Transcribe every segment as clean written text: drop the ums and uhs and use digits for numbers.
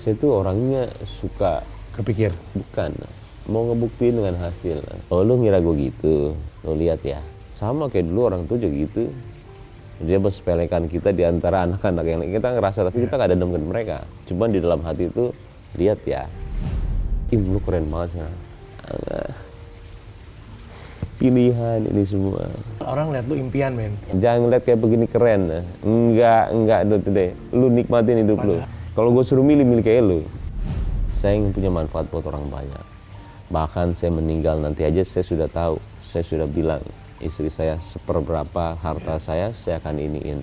Saya tuh orangnya suka Kepikir? bukan mau ngebuktiin dengan hasil. Oh lu ngira gue gitu, lu lihat ya. Sama kayak dulu orang tuh juga gitu. Dia bersepelekan kita di antara anak-anak yang kita ngerasa tapi kita nggak ada demen mereka. Cuman di dalam hati itu lihat ya, ih lu keren banget ya. Pilihan ini semua. Orang lihat lu impian, men. Jangan lihat kayak begini keren. Enggak deh. Lu nikmatin hidup lu. Kalau gue suruh milih kayak lu. Saya ingin punya manfaat buat orang banyak. Bahkan saya meninggal nanti aja saya sudah tahu. Saya sudah bilang istri saya seperberapa harta saya akan iniin.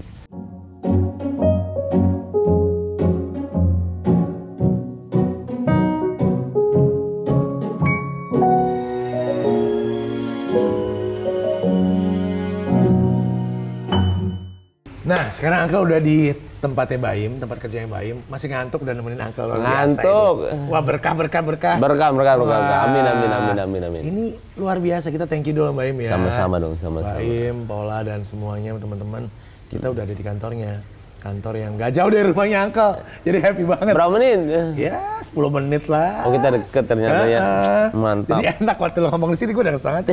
Nah, sekarang Uncle udah di tempatnya Baim, tempat kerjanya Baim. Masih ngantuk dan nemenin Uncle luar biasa. Ngantuk. Ini. Wah, berkah. Berkah. Amin. Ini luar biasa. Kita thank you dulu Baim ya. Sama-sama dong, sama-sama. Baim, Paula dan semuanya teman-teman. Kita udah ada di kantornya. Kantor yang gak jauh dari rumahnya Uncle. Jadi happy banget. Berapa menit? Ya, 10 menit lah. Oh, kita deket ternyata ya. Mantap. Jadi enak waktu lo ngomong di sini gue udah sangat.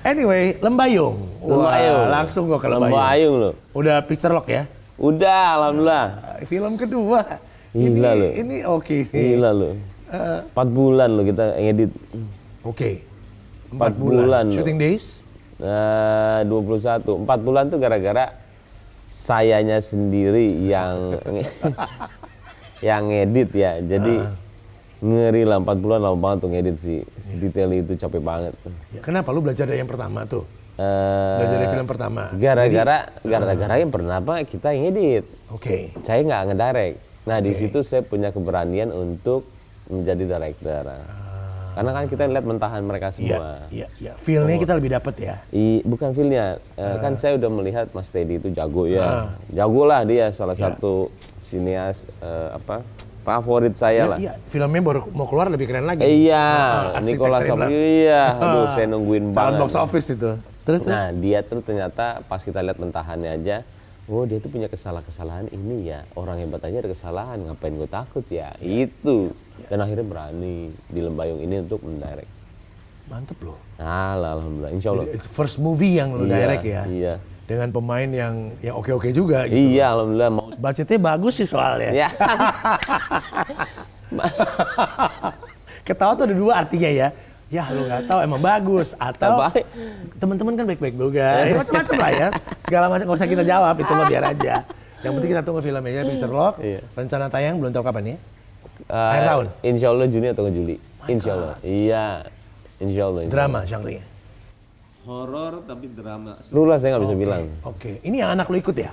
Anyway, Lembayung. Lembayung. Wah, langsung gue ke Lembayung. Lembayung lo. Udah picture lock ya? Udah, alhamdulillah. Film kedua. Gila lo. Ini oke. Gila lo. 4 bulan lo kita ngedit. Oke. 4 bulan lo. Shooting days? 21. 4 bulan tuh gara-gara sayanya sendiri yang yang ngedit ya. Jadi ngeri lah, 4 bulan lama banget tuh ngedit sih. Detail itu capek banget. Ya, kenapa lu belajar dari yang pertama tuh? Belajar dari film pertama. Gara-gara yang pertama kita ngedit. Oke. Saya nggak ngedirect. Nah di situ saya punya keberanian untuk menjadi director. Karena kan kita lihat mentahan mereka semua. Iya. Feel-nya kita lebih dapat ya. Bukan feel-nya. Kan saya udah melihat Mas Teddy itu jago ya. Jago lah dia, salah satu sinias favorit saya lah. Iya, filmnya baru mau keluar lebih keren lagi. Iya, Nicholas Sofia. Iya, aduh saya nungguin Calon banget. box office itu. Terus? Nah dia tuh ternyata pas kita lihat mentahannya aja, oh dia tuh punya kesalahan ini ya. Orang hebat aja ada kesalahan, ngapain gue takut ya. Itu. Dan akhirnya berani di Lembayung ini untuk mendirect. Mantep loh. Alhamdulillah, insya Allah. Jadi, first movie yang lu direct ya? Iya. Dengan pemain yang oke-oke juga gitu. Iya, alhamdulillah. Budgetnya bagus sih soalnya. Ya. Ketawa tuh ada 2 artinya ya. Ya lu nggak tahu emang bagus atau teman-teman kan baik-baik juga. Ya, macam-macam lah ya. Segala macam nggak usah kita jawab, itu mah biar aja. Yang penting kita tunggu filmnya ya, Picture Lock. Iya. Rencana tayang belum tahu kapan ya? Akhir tahun. Insya Allah Juni atau Juli. Insya Allah. Iya. Insya Allah. Drama genre-nya. Horor tapi drama. Lu lah saya nggak bisa bilang. Oke. Ini yang anak lu ikut ya?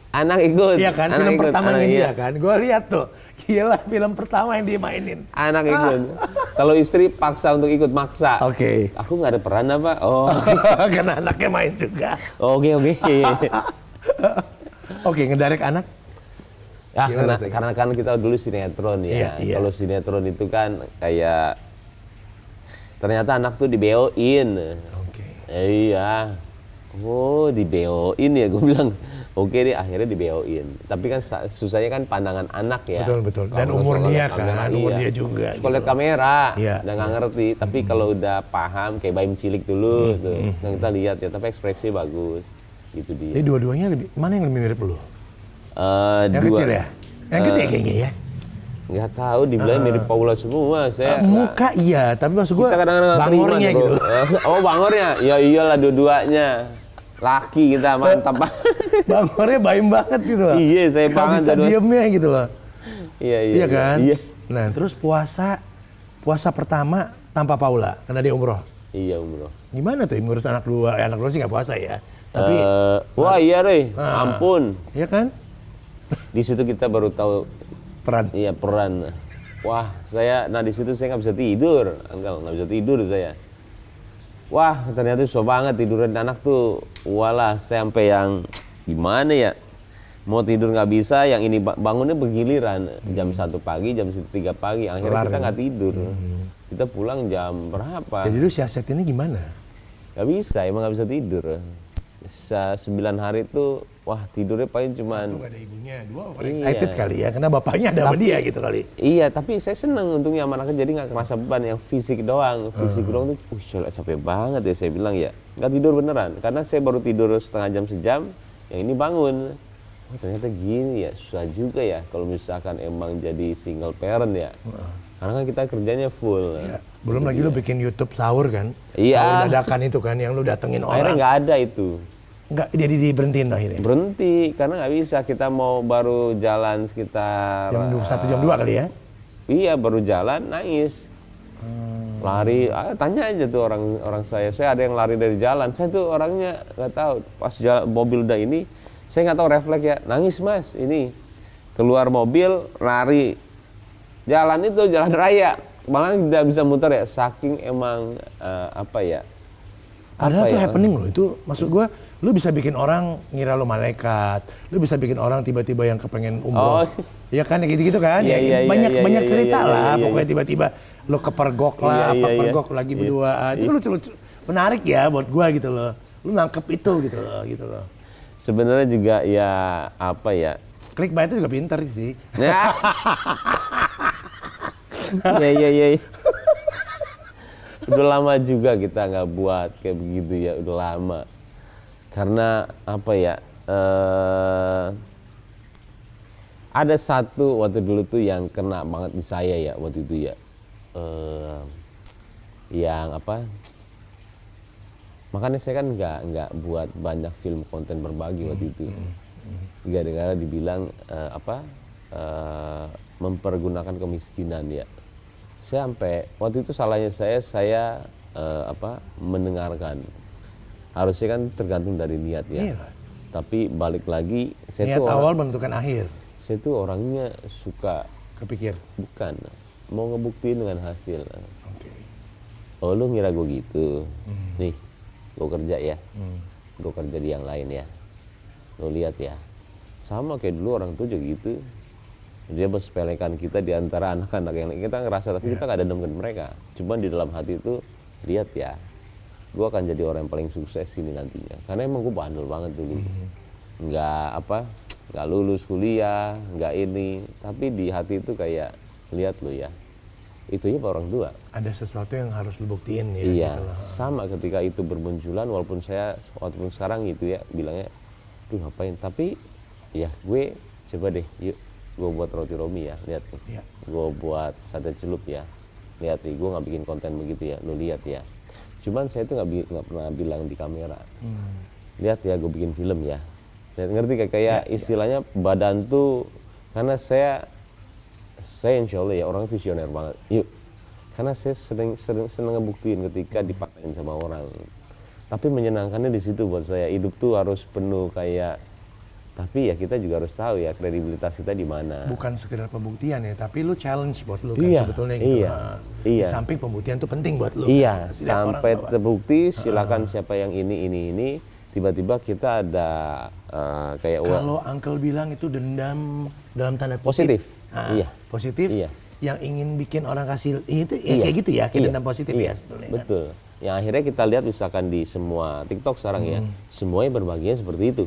Anak ikut. Iya kan, anak film ikut. pertamanya Anak, dia iya. kan. Gue lihat tuh, gila film pertama yang dia mainin. Anak ikut. Kalau istri paksa untuk ikut, maksa. Oke. Aku nggak ada peran apa? Oh. Karena anaknya main juga. Oke. Oke, ngedirect anak? Ya, Gimana karena kan kita dulu sinetron ya. Iya. Kalau sinetron itu kan kayak ternyata anak tuh di-BO-in. Oke. Iya. Oh, di-BO-in ya, gue bilang. Oke deh, akhirnya di-BO-in. Tapi kan susahnya kan pandangan anak ya. Betul. Dan umur dia kan, umur dia juga. Kalau lihat kamera, Iya. udah nggak ngerti. Tapi kalau udah paham, kayak Baim cilik dulu, tuh. Yang kita lihat ya, tapi ekspresi bagus. Gitu dia. Jadi dua-duanya mana yang lebih mirip lu? Yang kecil ya? Yang gede kayaknya ya? Nggak tahu, dibilang mirip Paula semua. Saya muka iya, tapi maksud gua kita kadang-kadang nggak terima, bangornya gitu loh. Oh, bangornya? Ya iyalah dua-duanya. Laki kita, mantap. Bangornya Baim banget gitu loh. Iya, saya Nggak banget. bisa diemnya gitu loh. Iya kan? Iya. Nah, terus puasa pertama tanpa Paula, karena dia umroh. Iya, umroh. Gimana tuh ngurus anak 2? Anak 2 sih nggak puasa ya. Tapi wah iya deh, ampun. Iya kan? Di situ kita baru tahu Peran. Iya, peran. Wah, di situ saya nggak bisa tidur, nggak bisa tidur saya. Wah, ternyata susah banget tiduran anak tuh. Walah, sampai yang gimana ya? Mau tidur nggak bisa, yang ini bangunnya bergiliran. Jam 1 pagi, jam 3 pagi. Akhirnya kita nggak tidur. Kita pulang jam berapa? Jadi lu siasat ini gimana? Nggak bisa, emang nggak bisa tidur. 9 hari itu wah tidurnya paling cuman Satu gak ada ibunya, 2 overexcited kali ya, karena bapaknya ada sama dia gitu kali. Iya, tapi saya seneng untungnya sama anaknya, jadi nggak kerasa beban yang fisik doang. Fisik doang tuh, capek banget ya saya bilang ya. Nggak tidur beneran, karena saya baru tidur setengah jam sejam, yang ini bangun. Oh ternyata gini ya, susah juga ya kalau misalkan emang jadi single parent ya. Karena kan kita kerjanya full. Ya, belum lagi lu bikin YouTube sahur kan? Iya. Sahur dadakan itu kan, yang lu datengin Akhirnya orang. nggak ada itu. Nggak, jadi diberhentiin akhirnya? Berhenti, karena nggak bisa. Kita mau baru jalan sekitar... Jam 1, jam 2 kali ya? Iya, baru jalan, nangis. Lari, tanya aja tuh orang saya ada yang lari dari jalan. Saya tuh orangnya nggak tahu, pas jalan, mobil udah ini, saya nggak tahu refleks ya, nangis mas, ini. Keluar mobil, lari. Jalan itu, jalan raya. Malah tidak bisa muter ya, saking emang apa ya. Padahal apa tuh ya? happening loh, itu maksud gue, lu bisa bikin orang ngira lu malaikat, lu bisa bikin orang tiba-tiba yang kepengen umroh. Oh. Ya kan, gitu-gitu kan, Iya, banyak iya, cerita iya, lah, iya, pokoknya tiba-tiba lu kepergok lah, Iya, iya, pergok lagi berduaan. Itu lucu-lucu, menarik ya buat gue gitu loh. Lu nangkep itu gitu loh. Sebenarnya juga ya apa ya. Clickbait itu juga pinter sih. Nah. Iya. Udah lama juga kita nggak buat kayak begitu ya, udah lama. Karena apa ya, ada satu waktu dulu tuh yang kena banget di saya ya waktu itu ya. Yang apa, makanya saya kan nggak buat banyak film konten berbagi waktu itu. Gara-gara dibilang mempergunakan kemiskinan ya. Saya sampai waktu itu salahnya saya mendengarkan. Harusnya kan tergantung dari niat ya. Iyalah. Tapi balik lagi Niat saya tuh awal menentukan akhir. Saya tuh orangnya suka Kepikir. bukan mau ngebuktiin dengan hasil. Oke. Oh lu ngira gue gitu. Nih, gue kerja ya. Gue kerja di yang lain ya. Lo lihat ya. Sama kayak dulu orang tuh juga gitu. Dia bersepelekan kita di antara anak-anak yang kita ngerasa, tapi kita nggak dendam ke mereka. Cuman di dalam hati itu, lihat ya, gue akan jadi orang yang paling sukses ini nantinya. Karena emang gue bandel banget dulu, nggak lulus kuliah, nggak ini. Tapi di hati itu kayak, lihat lo ya, itunya pak orang tua. Ada sesuatu yang harus lu buktiin ya. Iya, Gitu loh. sama ketika itu bermunculan, walaupun sekarang gitu ya, bilangnya, duh ngapain. Tapi ya gue coba deh, yuk. Gue buat roti romi ya, lihat nih. Iya. Gue buat sate celup ya, lihat nih. Gue nggak bikin konten begitu ya, lo lihat ya. Cuman saya tuh nggak pernah bilang di kamera. Lihat ya, gue bikin film ya. Lihat, ngerti kayak istilahnya badan tuh, karena saya insya Allah ya orang visioner banget. Yuk, karena saya seneng ngebuktiin ketika dipakaiin sama orang. Tapi menyenangkannya di situ buat saya. Hidup tuh harus penuh kayak. Tapi ya kita juga harus tahu ya kredibilitas kita di mana. Bukan sekedar pembuktian ya, tapi lu challenge buat lu kan sebetulnya gitu. Iya. Di samping pembuktian tuh penting buat lu. Iya, kan? sampai terbukti silakan siapa yang ini. Tiba-tiba kita ada kayak Kalau Uncle bilang itu dendam dalam tanda kutip. Positif. Iya. Positif. Iya. Yang ingin bikin orang kasih itu ya kayak gitu ya, kayak dendam positif ya sebetulnya. Kan? Betul. Yang akhirnya kita lihat misalkan di semua TikTok sekarang ya, semuanya berbagian seperti itu.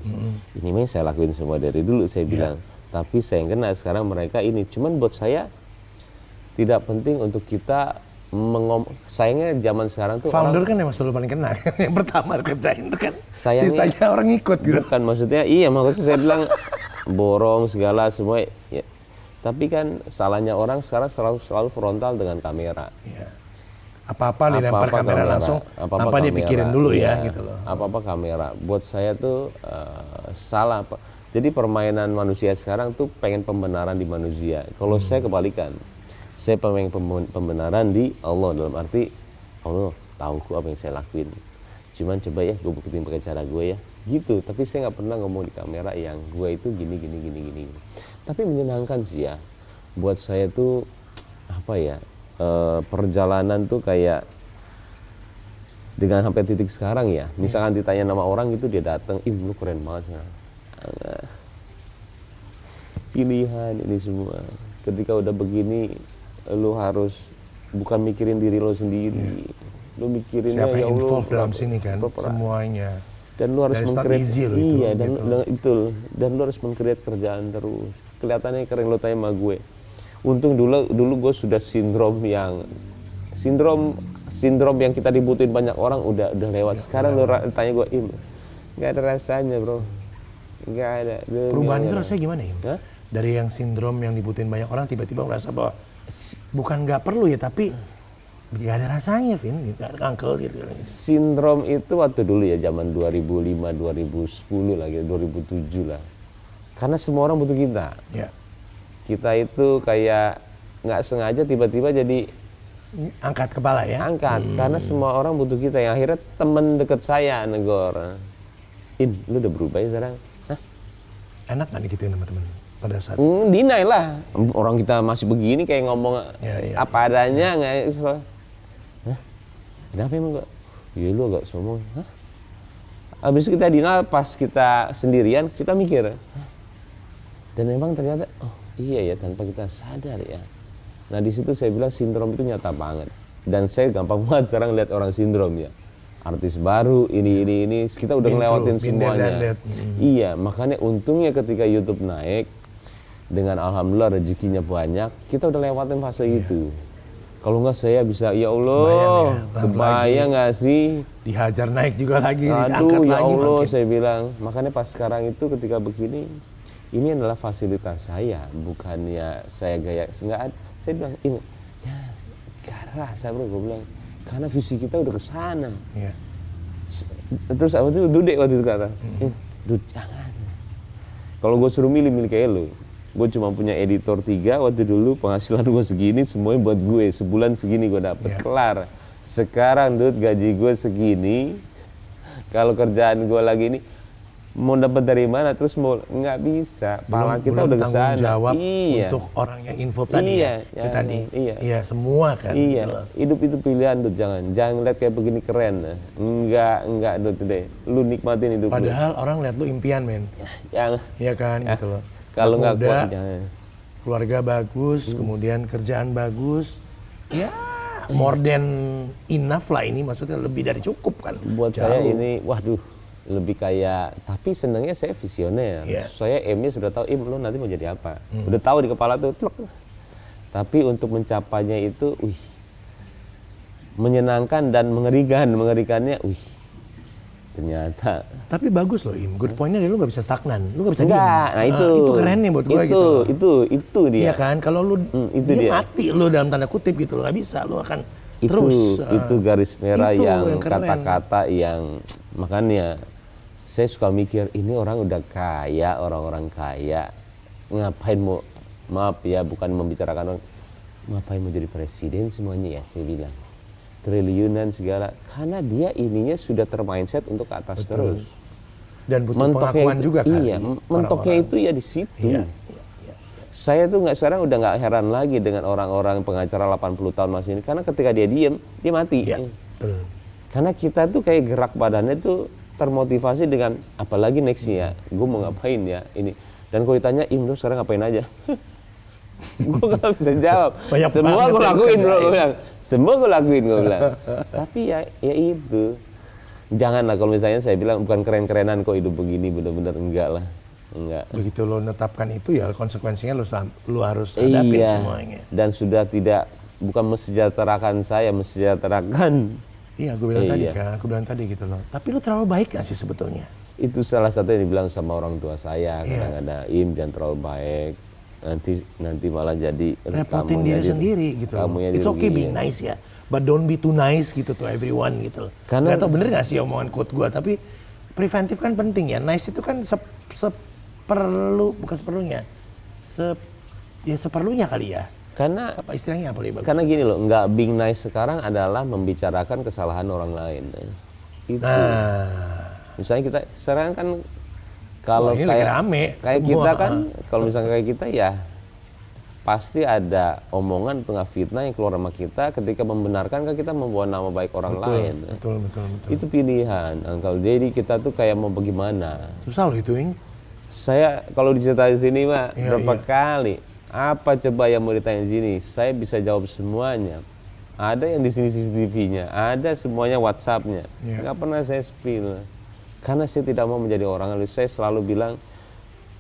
Ini mah saya lakuin semua dari dulu saya bilang. Tapi saya yang kena sekarang mereka ini. Cuman buat saya tidak penting untuk kita sayangnya zaman sekarang tuh Founder orang, kan yang selalu paling kena. Yang pertama kerjain itu kan. Sayangnya- Sisanya orang ikut gitu. bukan maksudnya maksudnya saya bilang borong segala semua ya. Tapi kan salahnya orang sekarang selalu frontal dengan kamera. Iya. Apa-apa dilempar kamera langsung, apa-apa tanpa kamera. dipikirin dulu ya Iya, gitu loh. Apa-apa kamera. Buat saya tuh salah. Jadi permainan manusia sekarang tuh pengen pembenaran di manusia. Kalau saya kebalikan, saya pengen pembenaran di Allah, dalam arti Allah tahu apa yang saya lakuin. Cuman coba ya gue buktiin pakai cara gue ya, gitu. Tapi saya nggak pernah ngomong di kamera yang gue itu gini. Tapi menyenangkan sih ya. Buat saya tuh apa ya? Perjalanan tuh kayak dengan sampai titik sekarang ya, misalkan ditanya nama orang gitu dia datang, lu keren banget sih. Pilihan ini semua. Ketika udah begini, lu harus bukan mikirin diri lo sendiri, lu mikirinnya Siapa ya yang Allah, involved dalam sini kan, semuanya. Dan lu harus Dan it's not meng-create, easy loh itu, iya, dan gitu. dan lu harus meng-create kerjaan terus. Kelihatannya keren lo tanya sama gue. Untung dulu gue sudah sindrom yang kita dibutuhin banyak orang udah lewat. Sekarang lu tanya gue, nggak ada rasanya bro, nggak ada. Perubahan itu rasanya gimana ya? Hah? Dari yang sindrom yang dibutuhin banyak orang tiba-tiba merasa bahwa bukan nggak perlu ya, tapi nggak ada rasanya, Vin, nggak ada angkel gitu. Sindrom itu waktu dulu ya, zaman 2005, 2010 lah, gitu, 2007 lah. Karena semua orang butuh kita. Ya. Kita itu kayak nggak sengaja tiba-tiba jadi Angkat kepala ya? angkat. Karena semua orang butuh kita. Yang akhirnya temen deket saya negor, lu udah berubah ya sekarang? Hah? Enak nggak digituin sama temen pada saat? Deny lah. Orang kita masih begini kayak ngomong Ya. apa adanya nggak. Hah? Kenapa emang gak? Ya lu agak sombong. Hah? Abis kita denial, pas kita sendirian kita mikir. Hah? Dan memang ternyata, oh iya ya, tanpa kita sadar ya. Nah di situ saya bilang sindrom itu nyata banget. Dan saya gampang banget sekarang lihat orang sindrom ya. Artis baru, ini, kita udah ngelewatin semuanya. Iya, makanya untungnya ketika YouTube naik, dengan alhamdulillah rezekinya banyak, kita udah lewatin fase itu. Kalau nggak saya bisa, ya Allah, kebayang nggak sih? Dihajar naik juga lagi, Aduh, diangkat ya lagi Allah, makin. saya bilang. Makanya pas sekarang itu ketika begini, ini adalah fasilitas saya, bukannya saya gaya. Saya bilang, ini, ya, gak rasa bro, gue bilang. Karena visi kita udah ke sana. Iya. Terus apa tuh, Dude waktu itu ke atas. Dude, jangan. Kalau gue suruh milih kayak lo. Gue cuma punya editor 3, waktu dulu penghasilan gue segini, semuanya buat gue. Sebulan segini gue dapet, kelar. Sekarang Dude, gaji gue segini. Kalau kerjaan gue lagi ini, mau dapat dari mana, terus mau nggak bisa. Pala kita udah kesana. Jawab iya. untuk orang yang info tadi iya, ya. Tadi. Iya. Iya, semua kan. Iya, gitu loh. hidup itu pilihan tuh, jangan lihat kayak begini keren. Enggak Dut deh. Lu nikmatin hidup Padahal orang lihat lu impian, men. Yang Iya kan, gitu loh. kalau nggak Muda, kuat jangan. keluarga bagus, kemudian kerjaan bagus. Ya, more than enough lah ini, maksudnya lebih dari cukup kan. Buat Jauh. saya ini, waduh, lebih kayak, tapi senangnya saya visioner. Iya. Saya aimnya sudah tahu, lu nanti mau jadi apa. Udah tahu di kepala tuh, tlek. Tapi untuk mencapainya itu, menyenangkan dan mengerikannya, ternyata. Tapi bagus loh, Im. Good point-nya lu nggak bisa stagnan, lu nggak bisa Enggak, diem. nah itu. Itu kerennya buat gue gitu. Itu dia. Iya kan, kalau lu itu dia dia. mati lu dalam tanda kutip gitu, lu nggak bisa, lu akan itu, terus. itu garis merah itu yang keren. kata-kata yang makanya saya suka mikir ini orang udah kaya, orang-orang kaya ngapain mau, maaf ya, bukan membicarakan orang, ngapain mau jadi presiden semuanya ya, saya bilang triliunan segala, karena dia ininya sudah termindset untuk ke atas. Betul. Terus Dan butuh pengakuan itu, juga kan. iya, mentoknya itu ya di situ. Iya. Saya tuh sekarang udah nggak heran lagi dengan orang-orang pengacara 80 tahun masih ini, karena ketika dia diem, dia mati. Iya, betul. Karena kita tuh kayak gerak badannya tuh termotivasi dengan apalagi nextnya, gue mau ngapain ya ini. Dan kalau ditanya, lu sekarang ngapain aja? Gue nggak bisa jawab. Banyak Semua gue yang lakuin bro, kerjain. gue bilang. Semua gue lakuin, gue bilang. Tapi ya itu. Janganlah kalau misalnya saya bilang bukan keren-kerenan kok hidup begini, bener-bener enggak lah. Enggak. Begitu lo netapkan itu ya konsekuensinya lo harus hadapin Iya. semuanya. Dan sudah tidak, bukan mensejahterakan saya, mensejahterakan. Iya, gue bilang tadi Iya. kan, aku bilang tadi gitu loh. Tapi lo terlalu baik gak sih sebetulnya? Itu salah satu yang dibilang sama orang tua saya. Iya. Kadang-kadang, jangan terlalu baik. Nanti malah jadi Repotin kamunya diri jadi- sendiri gitu loh. kamunya It's okay being dirugiin. nice ya, but don't be too nice gitu to everyone gitu loh. Karena- Gak tau bener gak sih omongan quote gue, tapi preventif kan penting ya. Nice itu kan bukan seperlunya. Seperlunya kali ya. Karena Apa istilahnya apa lebih bagus? Karena gini loh, nggak being nice sekarang adalah membicarakan kesalahan orang lain. Itu. Nah, Misalnya kita sekarang kan kalau Wah, ini lagi rame, kayak semua. kita kan, kalau misalnya kayak kita ya pasti ada omongan tengah fitnah yang keluar sama kita ketika membenarkan kan kita membawa nama baik orang lain. betul. Itu pilihan, Uncle. Jadi kita tuh kayak mau bagaimana. Susah loh itu, Ing. Saya kalau diceritain sini mah Iya, berapa iya. kali, apa coba yang mau ditanya sini, saya bisa jawab semuanya. Ada yang di sini CCTV-nya, ada semuanya WhatsApp-nya. Iya. Nggak pernah saya spill. Karena saya tidak mau menjadi orang lain. Saya selalu bilang,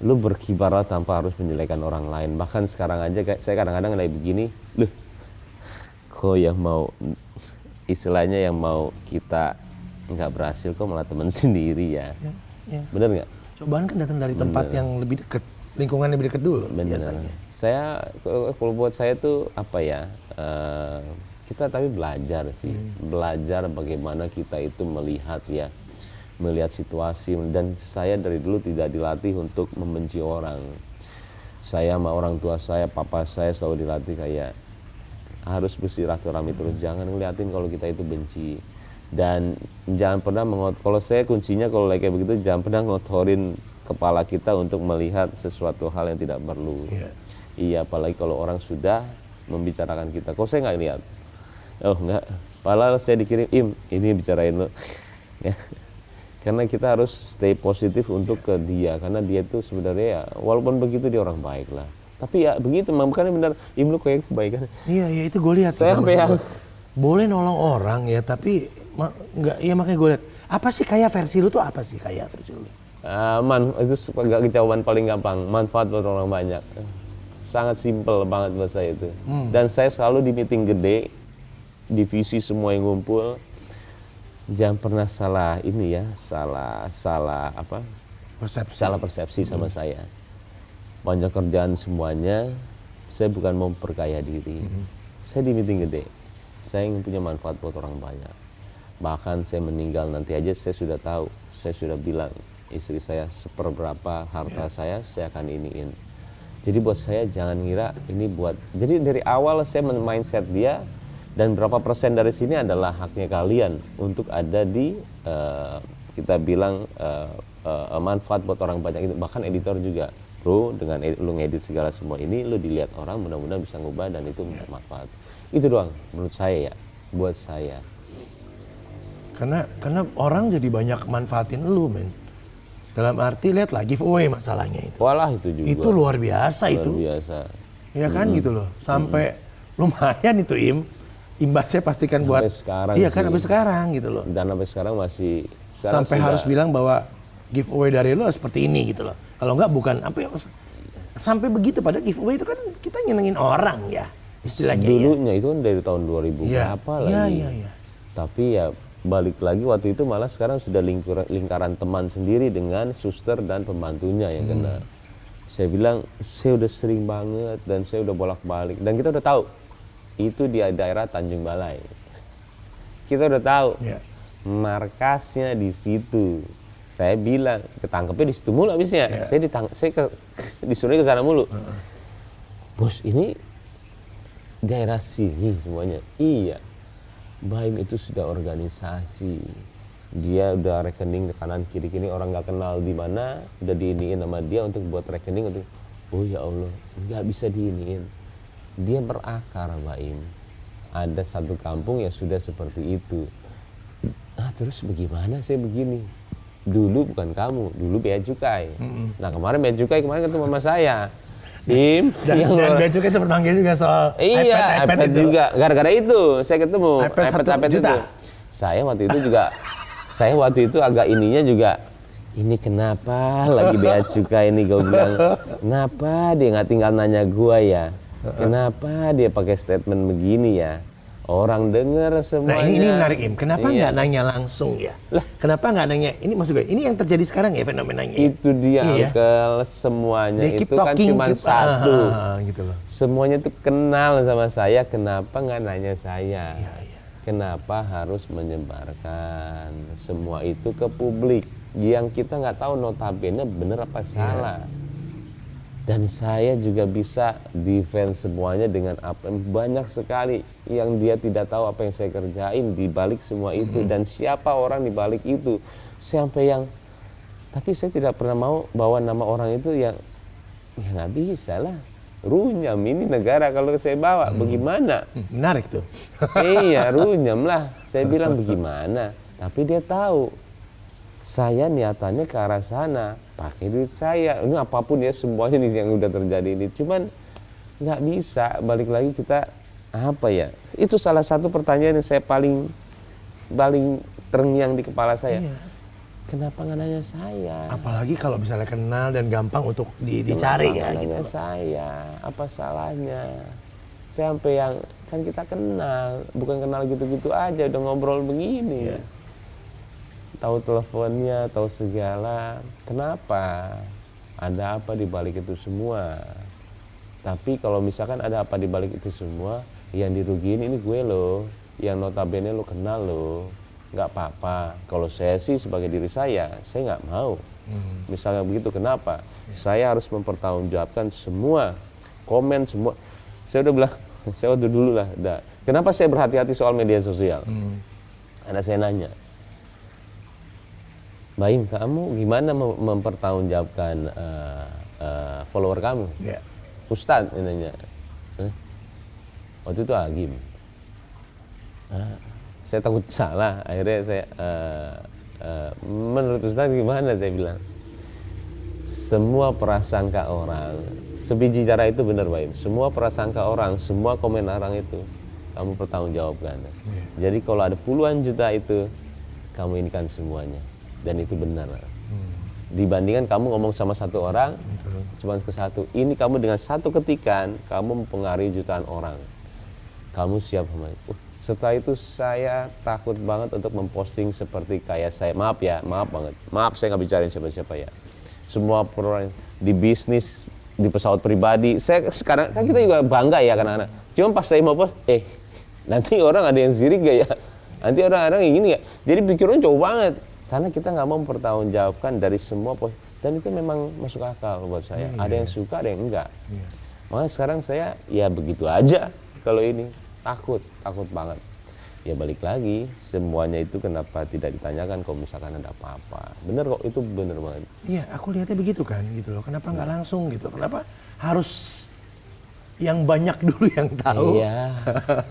lu berkibarlah tanpa harus menjelekan orang lain. Bahkan sekarang aja saya kadang-kadang lagi begini, loh kok yang mau, istilahnya yang mau kita nggak berhasil kok malah teman sendiri ya. Bener nggak? Cobaan kan datang dari tempat yang lebih dekat, lingkungan yang lebih dekat dulu. Bener. Biasanya. Saya, kalau buat saya tuh apa ya, kita tapi belajar sih. Belajar bagaimana kita itu melihat ya, melihat situasi. Dan saya dari dulu tidak dilatih untuk membenci orang. Saya sama orang tua saya, papa saya selalu dilatih kayak harus bersilaturahmi terus, jangan ngeliatin kalau kita itu benci, dan jangan pernah kalau saya kuncinya kalau kayak begitu, jangan pernah ngotorin kepala kita untuk melihat sesuatu hal yang tidak perlu. Iya, apalagi kalau orang sudah membicarakan kita. Kalau saya nggak lihat, oh nggak, padahal saya dikirim, ini bicarain lo ya. Karena kita harus stay positif untuk ke dia, karena dia itu sebenarnya ya, walaupun begitu dia orang baik lah. Tapi ya begitu, bukannya benar, lu kayak kebaikan. Iya, itu gue lihat. Saya boleh nolong orang ya, tapi nggak, ya makanya gue lihat. Apa sih kaya versi lu tuh apa sih kaya versi lu? Itu jawaban paling gampang, manfaat buat orang banyak. Sangat simpel banget buat saya itu. Dan saya selalu di meeting gede, divisi semua yang ngumpul, jangan pernah salah ini ya, salah apa? Salah persepsi sama saya. Banyak kerjaan semuanya, saya bukan mau memperkaya diri. Saya di meeting gede, saya ingin punya manfaat buat orang banyak. Bahkan saya meninggal nanti aja saya sudah tahu, saya sudah bilang istri saya seperberapa harta saya akan iniin. Jadi buat saya jangan ngira ini buat, jadi dari awal saya mindset dia, dan berapa persen dari sini adalah haknya kalian untuk ada di kita bilang manfaat buat orang banyak itu. Bahkan editor juga, bro, dengan lu ngedit segala semua ini, lu dilihat orang, mudah-mudahan bisa ngubah dan itu bermanfaat. Itu doang menurut saya ya, buat saya. Karena orang jadi banyak manfaatin lu, men. Dalam arti lihatlah giveaway masalahnya itu. Walah itu juga. Itu luar biasa itu. Luar biasa. Ya kan gitu loh. Sampai lumayan itu imbasnya pastikan buat. Sampai sekarang. Iya kan sampai sekarang gitu loh. Dan sampai sekarang masih. Sampai harus bilang bahwa giveaway dari lo seperti ini gitu loh. Kalau enggak bukan apa ya, sampai begitu. Pada giveaway itu kan kita nyenengin orang ya istilahnya. Dulunya ya. Itu kan dari tahun 2000 berapa lagi. Iya. Tapi ya balik lagi waktu itu malah sekarang sudah lingkaran teman sendiri dengan suster dan pembantunya yang kena. Saya bilang saya udah sering banget dan saya udah bolak-balik dan kita udah tahu itu di daerah Tanjung Balai. Kita udah tahu markasnya di situ. Saya bilang ketangkepnya di situ mulu habisnya. Saya disuruh ke sana mulu. Bos, ini daerah sini semuanya. Iya. Baim itu sudah organisasi. Dia udah rekening kanan kiri orang nggak kenal di mana, udah diiniin sama dia untuk buat rekening untuk. Oh ya Allah, nggak bisa diiniin. Dia berakar, Baim. Ada satu kampung yang sudah seperti itu. Nah terus bagaimana saya begini? Dulu bukan kamu, dulu Bea Cukai. Nah kemarin Bea Cukai ketemu sama saya. Dan Bea Cukai sempat manggil juga soal iPad juga. Gara-gara itu saya ketemu iPad itu. Saya waktu itu agak ininya juga. Ini kenapa lagi Bea Cukai ini, gue bilang. Kenapa dia nggak tinggal nanya gua ya? Kenapa dia pakai statement begini ya? Orang dengar semuanya. Nah ini menarik, Im. Kenapa nggak nanya langsung ya? Kenapa nggak nanya? Ini maksud gue, ini yang terjadi sekarang ya fenomenanya. Itu dia, Uncle. Semuanya itu kan cuma satu. Gitu loh. Semuanya itu kenal sama saya. Kenapa nggak nanya saya? Kenapa harus menyebarkan semua itu ke publik? Yang kita nggak tahu notabene bener apa salah. Dan saya juga bisa defense semuanya dengan apa banyak sekali yang dia tidak tahu apa yang saya kerjain di balik semua itu dan siapa orang di balik itu sampai yang, tapi saya tidak pernah mau bawa nama orang itu yang ya nggak bisa lah, runyam ini negara kalau saya bawa bagaimana? Menarik tuh. Iya runyam lah, saya bilang bagaimana, tapi dia tahu saya niatannya ke arah sana, pakai duit saya, ini apapun ya semuanya nih yang udah terjadi ini, cuman nggak bisa, balik lagi kita apa ya, itu salah satu pertanyaan yang saya paling terngiang di kepala saya. kenapa nggak nanya saya? Apalagi kalau misalnya kenal dan gampang untuk dicari ya Kenapa gitu. nanya saya, apa salahnya? Saya sampai yang kan kita kenal, bukan kenal gitu-gitu aja, udah ngobrol begini. Tahu teleponnya, tahu segala. Kenapa? Ada apa di balik itu semua? Tapi kalau misalkan ada apa di balik itu semua, yang dirugiin ini gue loh, yang notabene lo kenal lo. Nggak apa-apa. Kalau saya sih sebagai diri saya nggak mau. Misalnya begitu, kenapa? Saya harus mempertanggungjawabkan semua komen, semua. Saya udah bilang, saya udah dulu lah. Kenapa saya berhati-hati soal media sosial? Ada saya nanya, Mbak Im, kamu gimana mempertanggungjawabkan follower kamu? Ustadz, ini nanya. Waktu itu Agim. Saya takut salah, akhirnya saya menurut Ustadz gimana, saya bilang semua prasangka orang, sebiji cara itu benar Mbak Im, semua prasangka orang, semua komen orang itu kamu pertanggungjawabkan. Jadi kalau ada puluhan juta itu kamu inikan semuanya, dan itu benar. Dibandingkan kamu ngomong sama satu orang, cuma ke satu, ini kamu dengan satu ketikan kamu mempengaruhi jutaan orang, kamu siap sama itu. Setelah itu saya takut banget untuk memposting seperti kayak saya, maaf banget, maaf saya nggak bicarain siapa-siapa ya. Semua orang di bisnis, di pesawat pribadi, saya sekarang kan kita juga bangga ya kadang-kadang. Cuma pas saya mau post, nanti orang ada yang sirik gak ya? Nanti orang-orang yang gini ya. Jadi pikirannya jauh banget, karena kita nggak mau mempertanggungjawabkan dari semua post, dan itu memang masuk akal buat saya. Ada yang suka, ada yang enggak. Makanya sekarang saya ya begitu aja kalau ini. Takut banget. Ya balik lagi, semuanya itu kenapa tidak ditanyakan kalau misalkan ada apa-apa. Bener kok, itu bener banget. Iya, aku lihatnya begitu kan, gitu loh. Kenapa nggak langsung gitu? Kenapa harus yang banyak dulu yang tahu?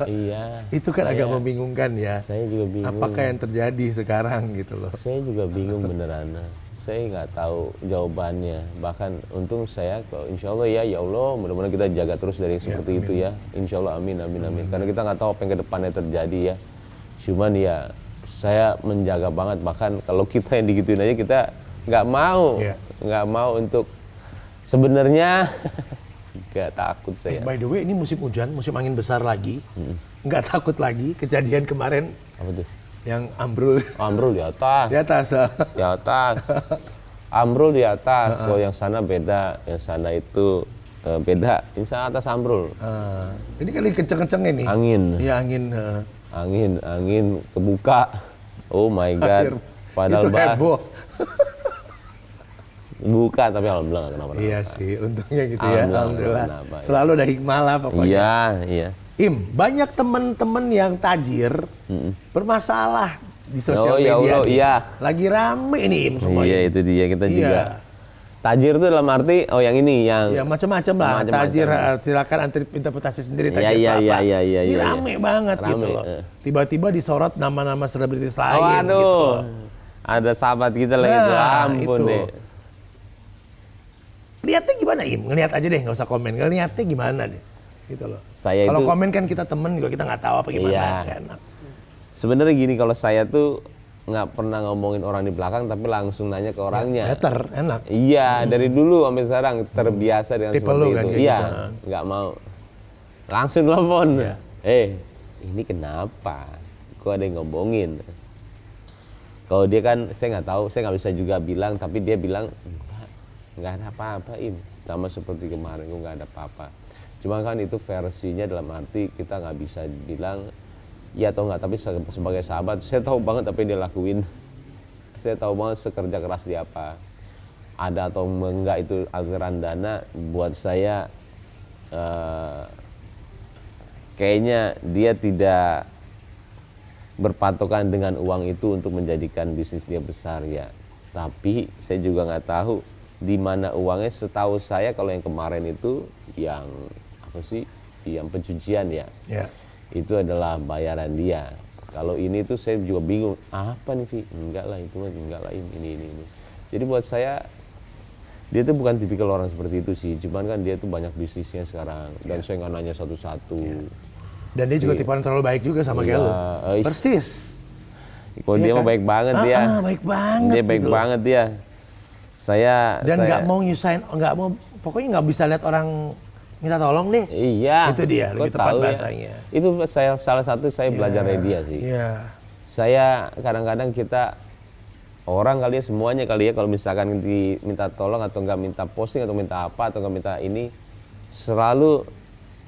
Iya. Itu kan agak membingungkan ya. Saya juga bingung. Apakah yang terjadi sekarang gitu loh? Saya juga bingung beneran. Saya nggak tahu jawabannya. Bahkan untung saya, insya Allah ya Allah, mudah-mudahan kita jaga terus dari seperti itu ya. Insya Allah, amin. Karena kita nggak tahu apa yang ke depannya terjadi ya. Cuman ya, saya menjaga banget. Bahkan kalau kita yang digituin aja kita nggak mau untuk sebenarnya nggak takut saya. By the way, ini musim hujan, musim angin besar lagi. Nggak takut lagi kejadian kemarin. Apa tuh? Yang ambrul. Ambrul di atas. Di atas. Di atas. Ambrul di atas. Kalau yang sana beda. Yang sana itu beda. Ini sana atas ambrul. Ini kali kenceng-kenceng ini. Angin. Iya, angin. Angin kebuka. Oh my God. Padahal itu heboh. Buka, tapi alhamdulillah nggak kenapa-napa. Iya sih, untungnya gitu ya. Alhamdulillah. Selalu ada hikmah lah pokoknya. Iya. Im, banyak teman-teman yang tajir bermasalah di sosial media. Iya. Lagi rame ini Im semua. Iya, itu dia, kita juga. Tajir itu dalam arti yang ini yang ya macam-macam lah. Tajir, silakan interpretasi sendiri tajir apa. Iya. Ini rame banget gitu loh. Tiba-tiba disorot nama-nama selebritis lain. Waduh. Gitu loh. Ada sahabat kita lagi itu, ampun deh. Lihatnya gimana Im? Ngelihat aja deh, nggak usah komen. Ngelihatnya gimana deh? Gitu loh. Kalau komen kan kita temen juga, kita nggak tahu apa gimana. Iya. Enak. Sebenarnya gini, kalau saya tuh nggak pernah ngomongin orang di belakang, tapi langsung nanya ke orangnya. Better, enak. Iya, dari dulu sampai sekarang terbiasa dengan Tipe seperti lu itu. kan, Iya, gitu. nggak mau. Langsung telepon. Ini kenapa? Kok ada yang ngomongin? Kalau dia kan, saya nggak tahu, saya nggak bisa juga bilang, tapi dia bilang nggak ada apa-apa Im, sama seperti kemarin, nggak ada apa-apa. Cuma kan itu versinya, dalam arti kita nggak bisa bilang ya atau nggak, tapi sebagai sahabat saya tahu banget apa yang dia lakuin. Saya tahu banget sekerja keras dia apa. Ada atau enggak itu aliran dana, buat saya kayaknya dia tidak berpatokan dengan uang itu untuk menjadikan bisnis dia besar ya. Tapi saya juga nggak tahu di mana uangnya. Setahu saya kalau yang kemarin itu yang apa sih, yang pencucian ya, itu adalah bayaran dia. Kalau ini tuh saya juga bingung, apa nih Vi? Enggak lah, itu mah enggak lah, ini. Jadi buat saya dia tuh bukan tipikal orang seperti itu sih, cuman kan dia tuh banyak bisnisnya sekarang, dan saya nggak nanya satu-satu. Dan dia juga tipe orang terlalu baik juga sama kayak lu. Persis. Kalau dia mah baik banget dia. Baik banget. Dia baik gitu loh. banget dia. Dan nggak mau nyusahin, nggak mau, pokoknya nggak bisa lihat orang minta tolong deh. Iya. Itu dia, lebih tepat tahu bahasanya. Ya? Itu salah satu saya belajar dari dia sih. Iya. Saya kadang-kadang kita orang kali ya, semuanya kali ya, kalau misalkan diminta tolong atau nggak minta posting atau minta apa atau nggak minta ini, selalu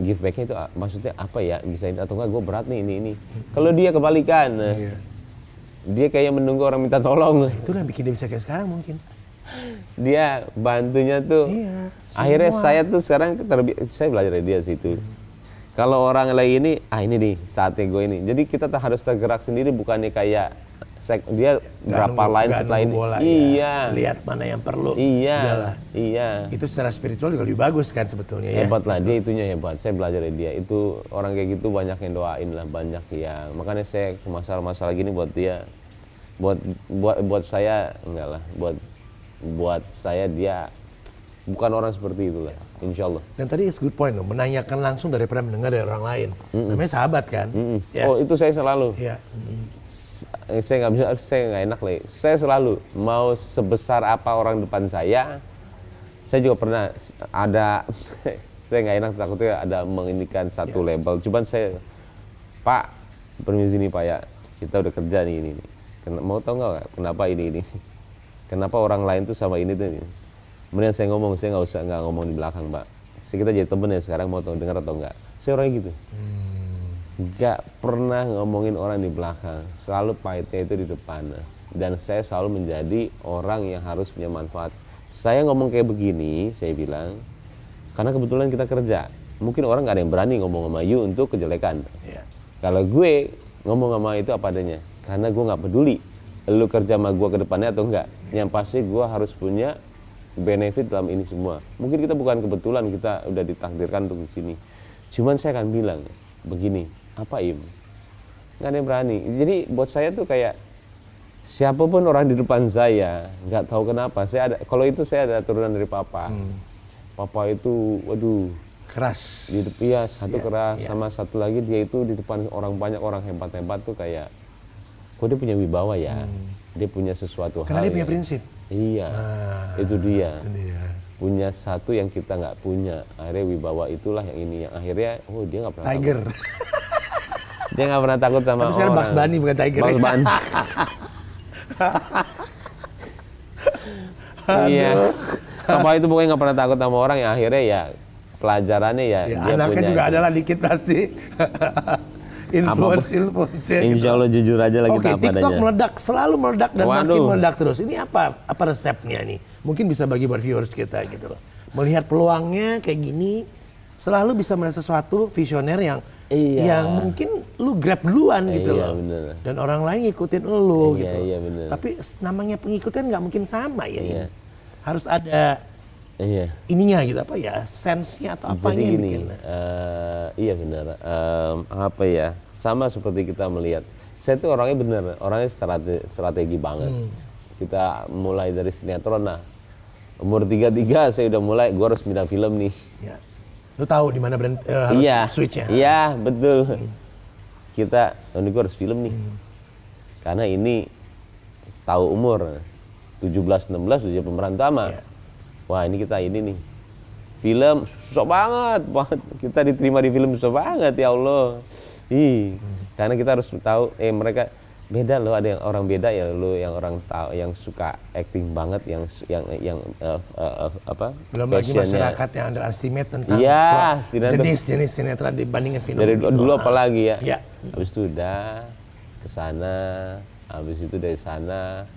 give back-nya itu maksudnya apa ya, bisa ini atau enggak, gue berat nih ini. Kalau dia kebalikan, dia kayak menunggu orang minta tolong. Itu yang bikin dia bisa kayak sekarang mungkin. Dia bantunya tuh. Iya, akhirnya saya tuh sekarang saya belajar dari dia sih itu. Kalau orang lagi ini, ini nih saatnya gue ini. Jadi kita harus tergerak sendiri, bukannya kayak dia berapa lain setelah ini. Bola, iya. Ya. Lihat mana yang perlu. Iya. Udahlah. Iya. Itu secara spiritual juga lebih bagus kan sebetulnya ya. Hebat lah, dia itunya hebat. Saya belajar dari dia. Itu orang kayak gitu banyak yang doain lah, banyak yang. Makanya saya ke masalah-masalah gini buat dia. Buat saya enggak lah. Buat saya dia bukan orang seperti itulah, insya Allah. Dan tadi is good point loh, menanyakan langsung daripada mendengar dari orang lain. Namanya sahabat kan. Ya. Oh itu saya selalu. Iya. Saya nggak enak lah. Saya selalu mau sebesar apa orang depan saya juga pernah ada. Saya nggak enak, takutnya ada menginikan satu label. Cuman saya, Pak, permisi nih Pak ya, kita udah kerja nih ini. Mau tahu nggak kenapa ini? Kenapa orang lain tuh sama ini tuh? Kemudian saya ngomong, saya nggak ngomong di belakang, Mbak. Kita jadi temen ya sekarang, mau tahu dengar atau enggak? Saya orangnya gitu. Nggak pernah ngomongin orang di belakang, selalu pahitnya itu di depan. Dan saya selalu menjadi orang yang harus punya manfaat. Saya ngomong kayak begini, saya bilang, karena kebetulan kita kerja. Mungkin orang nggak ada yang berani ngomong sama you untuk kejelekan. Yeah. Kalau gue ngomong sama itu apa adanya, karena gue nggak peduli lu kerja sama gue ke depannya atau enggak. Yang pasti gue harus punya benefit dalam ini semua. Mungkin kita bukan kebetulan kita udah ditakdirkan untuk di sini. Cuman saya akan bilang begini, apa Im? Nggak ada yang berani. Jadi buat saya tuh kayak siapapun orang di depan saya, nggak tahu kenapa. Kalau itu saya ada turunan dari papa. Papa itu, waduh, keras. Iya, satu keras, sama satu lagi dia itu di depan orang banyak, orang hebat-hebat tuh kayak, kok dia punya wibawa ya, dia punya sesuatu karena hal dia punya prinsip. Iya, itu dia. Itu dia. Punya satu yang kita nggak punya. Akhirnya wibawa itulah yang ini, yang akhirnya, dia nggak pernah Tiger. takut. Dia nggak pernah takut sama Tapi sekarang orang. Bugs Bunny bukan Tiger. Bugs Bunny. Iya. Papa itu pokoknya nggak pernah takut sama orang, yang akhirnya ya pelajarannya ya, Ya, dia anaknya punya juga itu. adalah dikit pasti. influence. Insya Allah jujur aja lah kita apa TikTok adanya. meledak, selalu meledak dan makin Waduh. meledak terus. Ini apa resepnya nih? Mungkin bisa bagi buat viewers kita gitu loh. Melihat peluangnya kayak gini, selalu bisa melihat sesuatu visioner yang mungkin lu grab duluan gitu loh. Bener. Dan orang lain ngikutin lu gitu. Iya, bener. Tapi namanya pengikutan nggak mungkin sama ya. Iya. Harus ada ininya gitu, apa ya, sense-nya atau apanya Jadi yang gini, bikin. iya benar. Apa ya? Sama seperti kita melihat. Saya tuh orangnya bener, orangnya strategi banget. Kita mulai dari sinetron. Nah, umur 33 saya udah mulai, gue harus pindah film nih. Ya. Lu tahu di mana harus switch-nya. Iya, betul. Kita, ini gue harus film nih. Karena ini tahu umur 17-16 udah pemeran utama. Iya. Wah, ini kita ini nih. Film susah banget. Kita diterima di film susah banget, ya Allah. Karena kita harus tahu mereka beda loh, ada yang orang beda ya lo, yang orang tahu, yang suka acting banget, yang apa? Belum lagi masyarakat yang underestimate tentang jenis sinetron dibandingkan film. Dari gitu. dulu apalagi ya. Ya. Habis itu udah ke sana, habis itu dari sana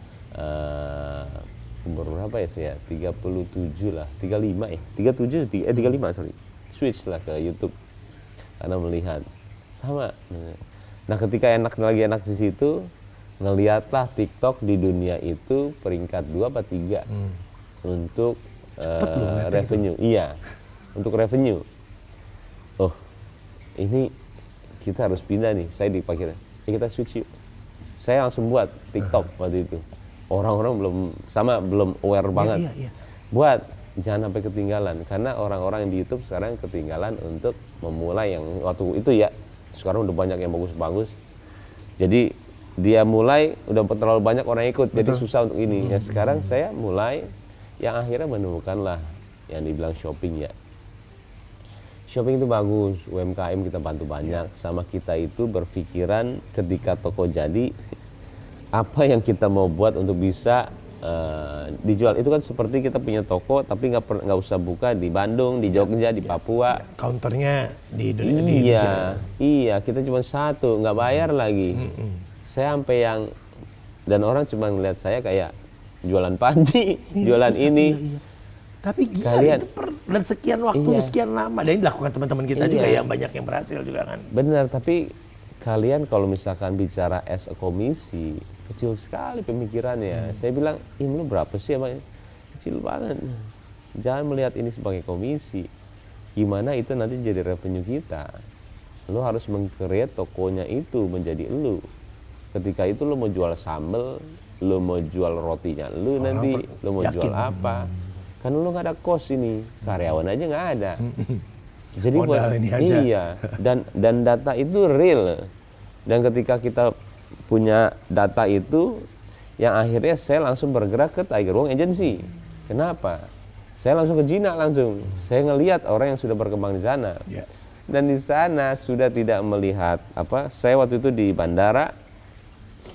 umur berapa ya saya? 37 lah, 35 ya. 35 sorry. Switch lah ke YouTube. Karena melihat sama. Nah, ketika lagi enak di situ, ngelihatlah TikTok di dunia itu peringkat 2 apa 3 untuk revenue. Iya, untuk revenue. Oh, ini kita harus pindah nih. Saya dipakai. Kita switch yuk. Saya langsung buat TikTok waktu itu. Orang-orang belum aware banget. Iya. Buat, jangan sampai ketinggalan. Karena orang-orang yang di YouTube sekarang ketinggalan untuk memulai yang waktu itu ya. Sekarang udah banyak yang bagus-bagus. Jadi dia mulai udah terlalu banyak orang ikut, jadi susah untuk ini. Ya sekarang saya mulai yang akhirnya menemukanlah yang dibilang shopping ya. Shopping itu bagus, UMKM kita bantu banyak, sama kita itu berpikiran ketika toko jadi apa yang kita mau buat untuk bisa dijual. Itu kan seperti kita punya toko tapi nggak usah buka di Bandung, di Jogja, di Papua. Counternya di Iya, Indonesia. iya kita cuma satu, nggak bayar lagi. Saya sampai yang dan orang cuma ngeliat saya kayak jualan panci, jualan ini. Iya. Tapi gila Kalian- itu dan sekian waktu, Iya. sekian lama. Dan ini dilakukan teman-teman kita juga Iya. yang banyak yang berhasil juga kan. Benar, tapi kalian kalau misalkan bicara as a komisi, kecil sekali pemikirannya. Saya bilang, ini lu berapa sih emang? Kecil banget. Jangan melihat ini sebagai komisi. Gimana itu nanti jadi revenue kita. Lu harus meng-create tokonya itu menjadi lu. Ketika itu lu mau jual sambel, lu mau jual rotinya lu nanti, lu mau yakin. jual apa. Kan lu nggak ada kos ini, karyawan aja nggak ada. Jadi Modal ini aja. Iya, dan data itu real. Dan ketika kita punya data itu, yang akhirnya saya langsung bergerak ke Tiger Wong Agency. Kenapa? Saya langsung ke Cina langsung. Saya ngelihat orang yang sudah berkembang di sana. Ya. Dan di sana sudah tidak melihat apa. Saya waktu itu di bandara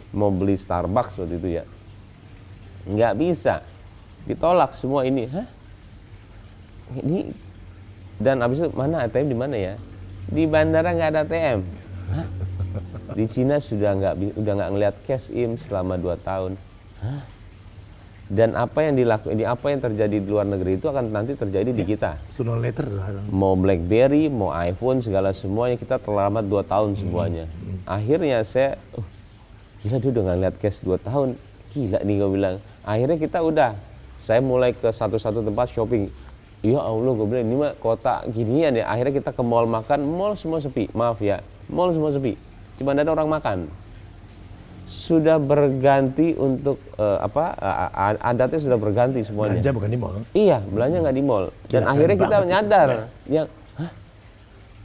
mau beli Starbucks waktu itu ya, nggak bisa, ditolak semua ini. Hah? Ini dan abis itu mana ATM di mana ya? Di bandara nggak ada ATM. Hah? Di Cina udah nggak ngelihat cash in selama 2 tahun. Hah? Dan apa yang dilakukan, apa yang terjadi di luar negeri itu akan nanti terjadi di kita. Sooner or later. Mau BlackBerry, mau iPhone, segala semuanya kita terlambat 2 tahun semuanya. Akhirnya saya, gila dia udah nggak ngeliat cash 2 tahun. Gila nih gue bilang. Akhirnya kita udah, saya mulai ke satu-satu tempat shopping. Ya Allah, gue bilang ini mah kota ginian ya. Akhirnya kita ke mall makan, mall semua sepi. Maaf ya, mall semua sepi. Cuma ada orang makan. Sudah berganti untuk adatnya sudah berganti semuanya. Belanja bukan di mall. Iya, belanja nggak di mall. Dan Gila, akhirnya keren kita banget. nyadar, yang, hah?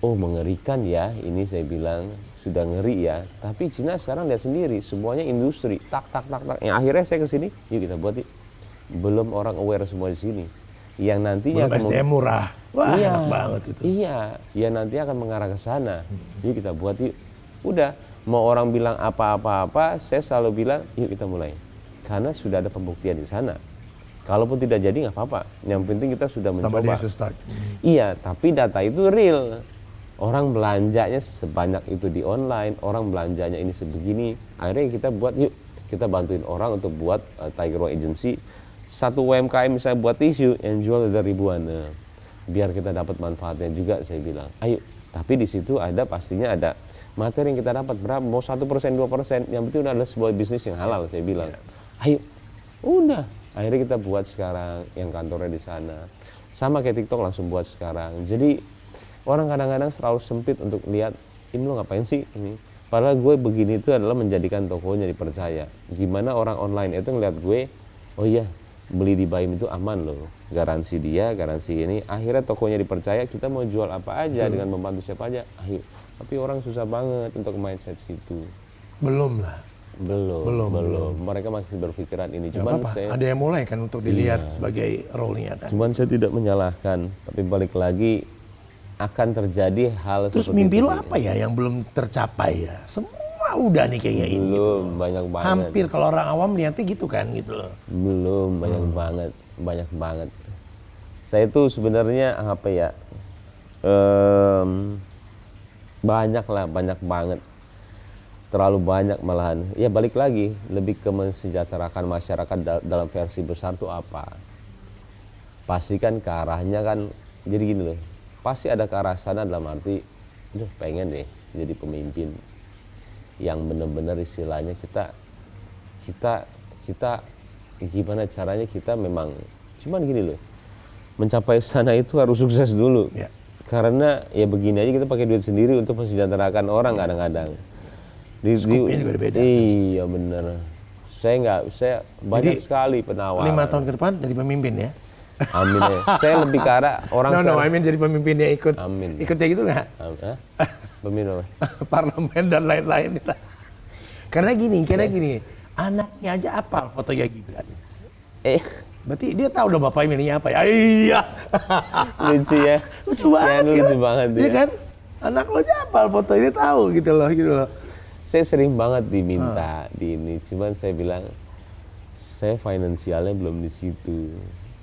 Oh mengerikan ya, ini saya bilang sudah ngeri ya. Tapi Cina sekarang lihat sendiri, semuanya industri, tak. Yang akhirnya saya ke sini, yuk kita buat yuk. Belum orang aware semua di sini. Yang nantinya Belum SDM murah. Wah, iya, enak banget itu. Iya, yang nanti akan mengarah ke sana. Yuk kita buat yuk. Udah, mau orang bilang apa-apa, saya selalu bilang, yuk kita mulai. Karena sudah ada pembuktian di sana. Kalaupun tidak jadi nggak apa-apa. Yang penting kita sudah mencoba. Somebody has to start. Iya, tapi data itu real. Orang belanjanya sebanyak itu di online, orang belanjanya ini sebegini. Akhirnya kita buat, yuk kita bantuin orang untuk buat Tiger Wong Agency. Satu UMKM misalnya buat tisu yang jual ada ribuan. Nah, biar kita dapat manfaatnya juga, saya bilang. Ayo, tapi di situ ada pastinya ada materi yang kita dapat berapa, mau 1%, 2%, yang penting adalah sebuah bisnis yang halal, saya bilang. Ayo, udah. Akhirnya kita buat sekarang yang kantornya di sana. Sama kayak TikTok langsung buat sekarang. Jadi orang kadang-kadang selalu sempit untuk lihat, ini lo ngapain sih ini? Padahal gue begini itu adalah menjadikan tokonya dipercaya. Gimana orang online itu ngeliat gue, oh iya beli di Baim itu aman loh. Garansi dia, garansi ini. Akhirnya tokonya dipercaya, kita mau jual apa aja dengan membantu siapa aja. Ayo. Tapi orang susah banget untuk mindset situ. Belum lah. Belum. Mereka masih berpikiran ini. Gak Cuman apa-apa. saya, Ada yang mulai kan untuk dilihat sebagai role-nya kan. cuman saya tidak menyalahkan. Tapi balik lagi akan terjadi hal Terus seperti mimpi itu. lu apa ya yang belum tercapai ya? Semua udah nih kayaknya ini. Belum, banyak banget. Hampir kalau orang awam lihatnya gitu kan gitu loh. Belum, banyak banget. Saya tuh sebenarnya apa ya? Banyak banget. Terlalu banyak malahan. Ya balik lagi, lebih ke mensejahterakan masyarakat dalam versi besar tuh apa? Pastikan ke arahnya kan, jadi gini loh. Pasti ada ke arah sana dalam arti, aduh pengen deh jadi pemimpin yang benar-benar istilahnya kita gimana caranya kita memang cuman gini loh, mencapai sana itu harus sukses dulu. Ya. Karena ya begini aja kita pakai duit sendiri untuk mensejahterakan orang kadang-kadang. Skupnya juga beda. Iya bener. Saya banyak Jadi, sekali penawaran. 5 tahun ke depan jadi pemimpin ya. Amin ya. Saya lebih ke arah orang I mean jadi pemimpinnya ikut. Amin. Ikutnya gitu nggak? Pemimpin apa? Parlemen dan lain-lain. Karena gini, anaknya aja apal fotonya Gibran. Berarti dia tahu dong bapaknya milihnya apa ya? Iya. Lucu ya. Lucu banget. Ya, lucu banget ya. Kan? Anak lo aja apal foto ini tahu gitu loh. Saya sering banget diminta di ini, cuman saya bilang saya finansialnya belum di situ.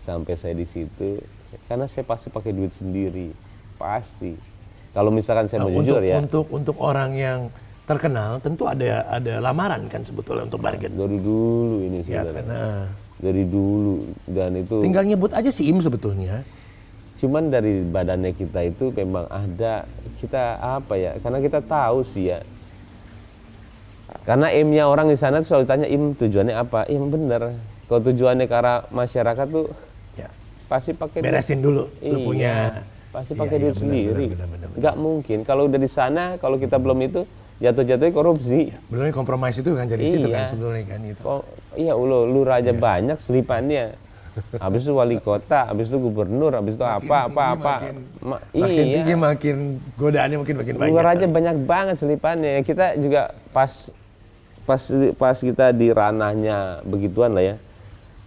Sampai saya di situ, karena saya pasti pakai duit sendiri, pasti. Kalau misalkan saya mau jujur ya. Untuk orang yang terkenal, tentu ada lamaran kan sebetulnya untuk bargain. Dari dulu ini ya, saudara. karena dari dulu dan itu. Tinggal nyebut aja si Im sebetulnya. Cuman dari badannya kita itu memang ada kita apa ya? Karena kita tahu sih ya. Karena Im-nya orang di sana selalu tanya Im tujuannya apa? Im bener. Kalau tujuannya ke arah masyarakat tuh. Pasti pakai beresin dulu lu punya pasti pakai duit sendiri. Nggak mungkin kalau udah di sana kalau kita belum itu jatuh-jatuhnya korupsi. Belum kompromis itu kan jadi situ kan sebetulnya kan itu. Iya lu raja banyak selipannya. Habis itu wali kota, habis itu gubernur, habis itu apa. Makin tinggi makin godaannya makin banyak. Lu raja banyak banget selipannya. Kita juga pas kita di ranahnya begituan lah ya.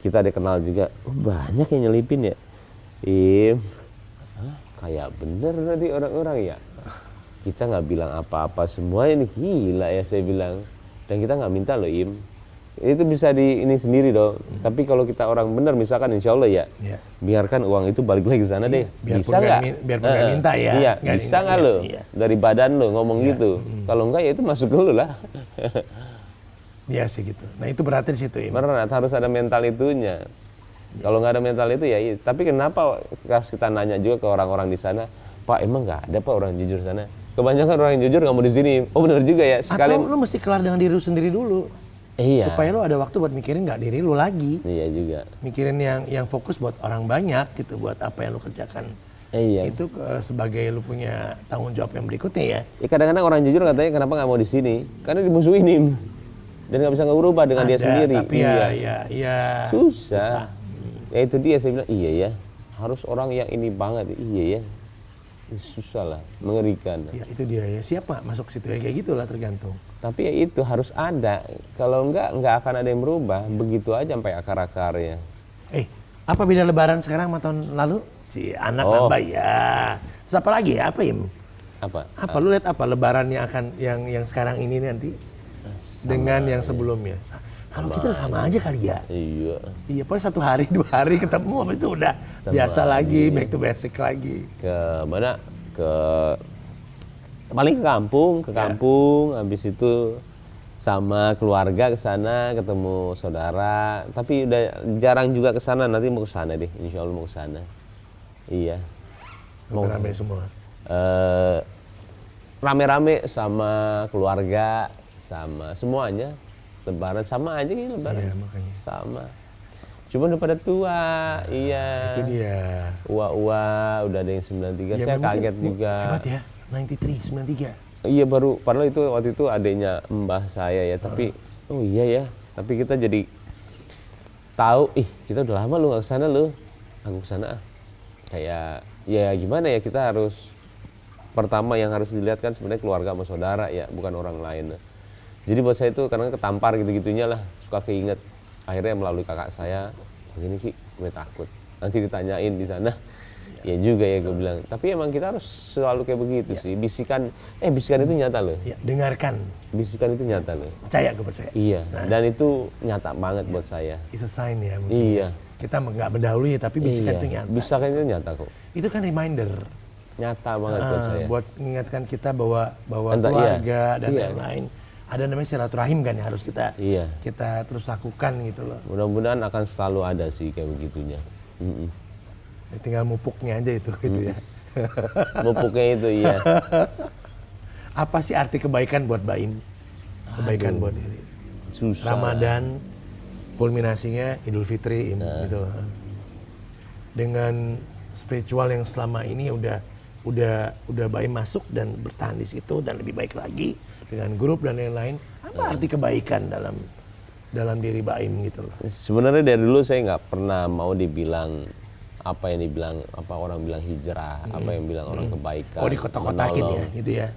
Kita dikenal juga, banyak yang nyelipin ya. Kayak bener tadi orang-orang ya. Kita nggak bilang apa-apa semua ini gila ya saya bilang. Dan kita nggak minta loh Im. Itu bisa di ini sendiri dong. Tapi kalau kita orang bener misalkan insya Allah ya. Biarkan uang itu balik lagi ke sana deh. Bisa nggak? Biarpun nggak minta ya. Iya, bisa nggak lo? Dari badan lo ngomong gitu. Kalau enggak ya itu masuk ke lo lah. Iya sih gitu. Nah itu berarti di situ ya. Beneran harus ada mental itunya. Kalau nggak ada mental itu ya. Tapi kenapa kita nanya juga ke orang-orang di sana, Pak emang nggak ada Pak orang jujur sana? Kebanyakan orang yang jujur nggak mau di sini. Oh benar juga ya. Atau lu mesti kelar dengan diri lu sendiri dulu. Iya. Supaya lu ada waktu buat mikirin nggak diri lu lagi. Iya juga. Mikirin yang fokus buat orang banyak gitu, buat apa yang lu kerjakan. Iya. Itu sebagai lu punya tanggung jawab yang berikutnya ya. Kadang-kadang orang jujur katanya kenapa nggak mau di sini? Karena dimusuhin nih. Dan nggak bisa ngerubah dengan dia sendiri. Tapi ya susah. Ya itu dia saya bilang iya ya. Harus orang yang ini banget. Iya ya. Susah lah, mengerikan. Ya itu dia ya. Siapa masuk situ ya kayak gitulah tergantung. Tapi ya itu harus ada. Kalau nggak akan ada yang berubah. Begitu aja sampai akar-akarnya. Apa beda Lebaran sekarang sama tahun lalu? Si anak nambah ya. Terus apa lagi ya? Apa Im? Apa lu lihat apa Lebaran yang akan yang sekarang ini nanti? Dengan yang sebelumnya. Kalau kita sama aja kali ya. Iya, paling 1 hari 2 hari ketemu habis itu udah biasa lagi, back to basic lagi. Ke mana? Paling ke kampung, habis itu sama keluarga ke sana, ketemu saudara. Tapi udah jarang juga ke sana, nanti mau ke sana deh. Insya Allah mau ke sana. Iya. Mau rame semua. Rame-rame sama keluarga. Sama semuanya Lebaran sama aja gitu Lebaran. Iya, makanya. Sama. Cuma udah pada tua. Iya. Itu dia. Udah ada yang 93. Saya kaget juga. Hebat ya. 93, 93. Iya baru. Padahal itu waktu itu adanya mbah saya ya. Tapi oh iya ya. Tapi kita jadi tahu. Kita udah lama lu nggak kesana lu. Aku kesana. Kayak ya gimana ya kita harus. Pertama yang harus dilihat kan sebenarnya keluarga sama saudara ya. Bukan orang lain. Jadi buat saya itu karena ketampar gitu-gitunya lah, suka keinget. Akhirnya melalui kakak saya, begini sih gue takut. Nanti ditanyain di sana, ya juga ya gue bilang. Tapi emang kita harus selalu kayak begitu sih. Bisikan itu nyata loh. Ya, dengarkan. Bisikan itu nyata loh. Percaya, gue percaya. Iya, dan itu nyata banget buat saya. It's a sign ya mungkin. Iya. Kita nggak mendahului tapi bisikan itu nyata. Bisikan itu nyata kok. Itu kan reminder. Nyata banget buat saya. Buat mengingatkan kita bahwa keluarga dan lain-lain. Ada namanya silaturahim kan yang harus kita terus lakukan gitu loh. Mudah-mudahan akan selalu ada sih kayak begitunya. Tinggal mupuknya aja itu gitu ya. Mupuknya itu iya. Apa sih arti kebaikan buat Baim? Kebaikan buat diri. Susah. Ramadan kulminasinya Idul Fitri gitu loh. Dengan spiritual yang selama ini udah Baim masuk dan bertahan di situ dan lebih baik lagi dengan grup dan lain-lain. Apa arti kebaikan dalam diri Baim gitu loh? Sebenarnya dari dulu saya nggak pernah mau dibilang apa yang dibilang orang bilang hijrah, apa yang bilang orang kebaikan. Oh, di kotak-kotakin ya gitu ya.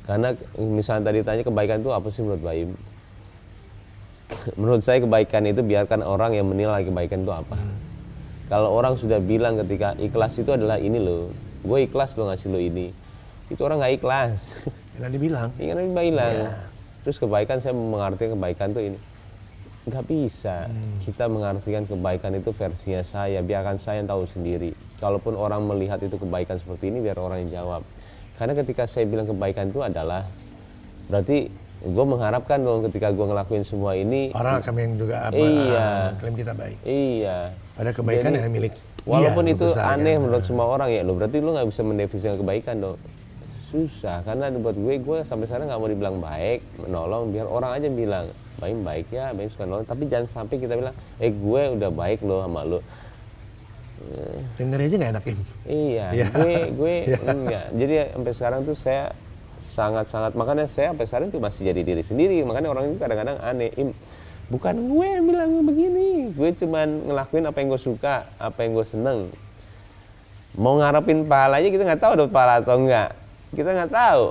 Karena misalnya tadi tanya kebaikan itu apa sih menurut Baim? menurut saya kebaikan itu biarkan orang yang menilai kebaikan itu apa. Kalau orang sudah bilang ketika ikhlas itu adalah ini loh, gue ikhlas lo ngasih lo ini, itu orang nggak ikhlas. Jangan dibilang. Jangan dibilang. Terus kebaikan, saya mengartikan kebaikan tuh ini, nggak bisa kita mengartikan kebaikan itu versinya saya, biarkan saya yang tahu sendiri. Kalaupun orang melihat itu kebaikan seperti ini, biar orang yang jawab. Karena ketika saya bilang kebaikan itu adalah, berarti gue mengharapkan dong ketika gue ngelakuin semua ini, orang akan yang juga klaim kita baik. Iya. Ada kebaikan yang milik. Walaupun dia, itu aneh menurut semua orang ya, lo berarti lo nggak bisa mendefinisikan kebaikan dong. Susah, karena buat gue sampai sekarang nggak mau dibilang baik, menolong, biar orang aja bilang baik ya, baik suka nolong, tapi jangan sampai kita bilang, gue udah baik lo sama lo. Denger aja nggak enak, Im. Iya, gue enggak. Jadi sampai sekarang tuh saya sangat-sangat, makanya saya sampai sekarang tuh masih jadi diri sendiri. Makanya orang itu kadang-kadang aneh, Im, bukan gue yang bilang begini, gue cuman ngelakuin apa yang gue suka, apa yang gue seneng. Mau ngarepin pahala aja kita nggak tahu dapat pahala atau enggak. Kita nggak tahu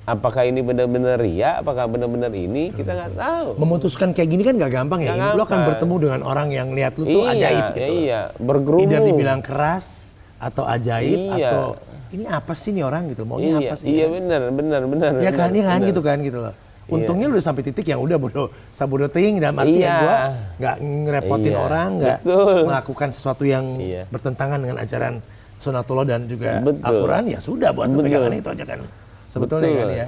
apakah ini benar-benar ria, apakah benar-benar ini, kita nggak tahu. Memutuskan kayak gini kan nggak gampang ya. Lo akan bertemu dengan orang yang lihat lu tuh ajaib gitu. Iya, bergerumun. Tidak dibilang keras atau ajaib atau ini apa sih nih orang gitu, maunya apa sih? Iya, benar. Ya kan, gitu loh. Untungnya lu udah sampai titik yang udah sabodo ting, dalam arti gua nggak ngerepotin orang, nggak melakukan sesuatu yang bertentangan dengan ajaran Sunatullah dan juga Al-Quran, ya sudah buat pegangan itu aja kan. Sebetulnya kan ya.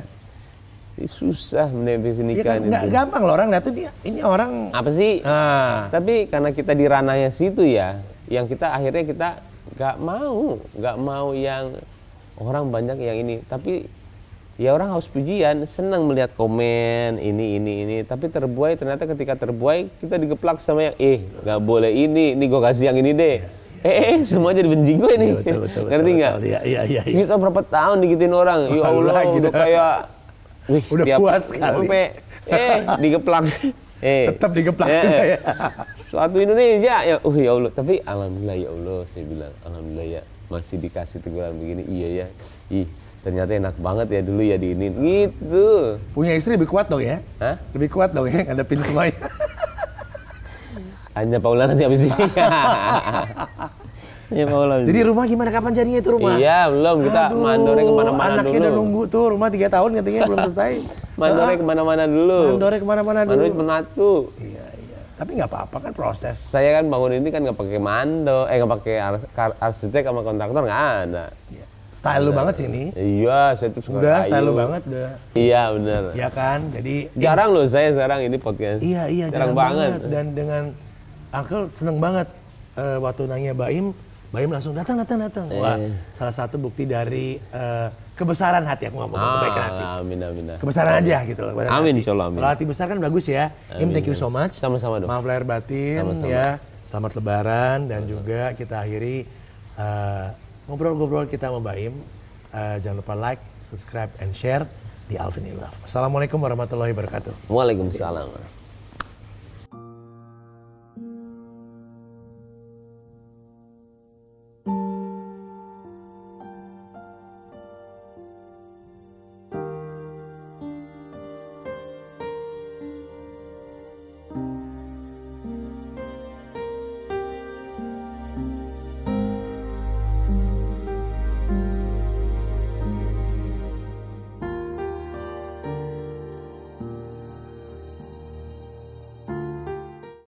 Susah mendefinisikan kan, nggak gampang loh orang lihat tuh ini orang apa sih? Tapi karena kita di ranahnya situ ya, yang kita akhirnya kita nggak mau yang orang banyak yang ini. Tapi ya orang haus pujian, senang melihat komen ini. Tapi terbuai, ternyata ketika terbuai kita digeplak sama yang nggak boleh ini gue kasih yang ini deh. Semua jadi benci gue nih. Betul, ngerti nggak? Iya. Kita berapa tahun digituin orang, ya Allah, udah kayak udah puas sekali. Digeplak. Tetap digeplak juga ya. Suatu Indonesia ya Allah. Tapi alhamdulillah ya Allah, saya bilang alhamdulillah ya, masih dikasih teguran begini. Iya ya. Ternyata enak banget ya dulu ya diinin gitu. Punya istri lebih kuat dong ya? Hah? Lebih kuat dong ya ngadepin semuanya. Hanya Paula nanti habis ini. Ya Paula. Jadi rumah gimana, kapan jadinya itu rumah? Iya, belum, kita mandornya kemana-mana dulu. Anaknya udah nunggu tuh, rumah 3 tahun katanya belum selesai. Mandornya kemana-mana dulu. Mandornya kemana-mana dulu. Mandornya menatu. Iya. Tapi nggak apa-apa kan proses. Saya kan bangun ini kan nggak pakai nggak pakai arsitek sama kontraktor, nggak ada. Iya. Style lu banget sih ini. Iya, saya tuh suka udah kayu. Style lu banget udah. Iya benar. Iya kan, jadi jarang loh saya sekarang ini podcast. Iya jarang banget. Dan dengan Uncle seneng banget waktu nanya Baim langsung datang. Wah, salah satu bukti dari kebesaran hati, aku ngomong kebaikan hati. Amin. Kebesaran aja gitu loh. Amin, insyaallah amin. Kalau hati besar kan bagus ya. Im, thank you so much. Sama-sama dong. Maaf lahir batin. Sama-sama. Ya. Selamat Lebaran dan juga kita akhiri ngobrol-ngobrol kita sama Baim. Jangan lupa like, subscribe, and share di Alvin in Love. Assalamualaikum warahmatullahi wabarakatuh. Waalaikumsalam.